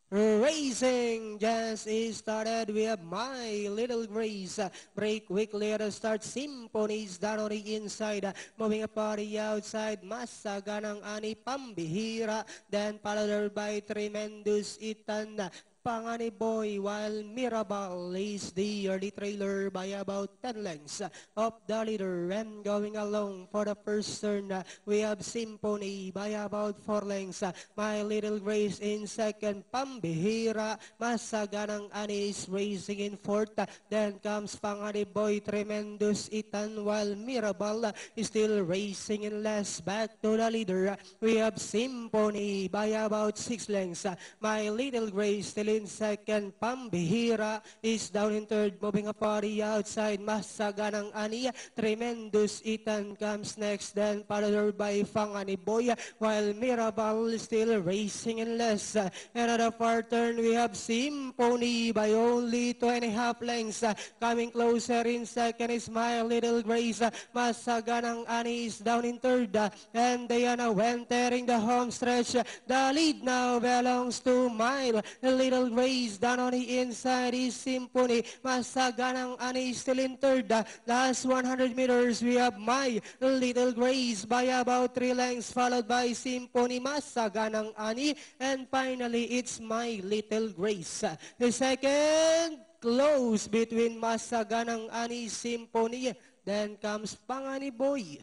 Racing just started. We have My Little Grace. Break quickly at the start. Symphonies down on the inside. Moving up on the outside. Masaganang Ani Pambihira. Then followed by Tremendous Itan. Pangani Boy, while Mirabal is the early trailer by about 10 lengths of the leader. And going along for the first turn, we have Symphony by about 4 lengths. My Little Grace in second, Pambihira, Masaganang Anis racing in fourth. Then comes Pangani Boy, Tremendous Itan, while Mirabal is still racing in last. Back to the leader, we have Symphony by about 6 lengths. My Little Grace still in second. Pambihira is down in third. Moving up on the outside, Masaganang Ania. Tremendous Itan comes next. Then followed by Fangani Boy. While Mirabal is still racing in less. Another far turn, we have Symphony by only 2.5 lengths. Coming closer in second is My Little Grace. Masaganang Ani is down in third. And Diana entering the home stretch. The lead now belongs to My Little Grace. Down on the inside is Symphony. Masaganang Ani still in third. Last 100 meters, we have My Little Grace by about 3 lengths, followed by Symphony, Masaganang Ani, and finally, it's My Little Grace. The second, close between Masaganang Ani, Symphony. Then comes Pangani Boy.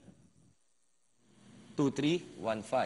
2-3-1-5.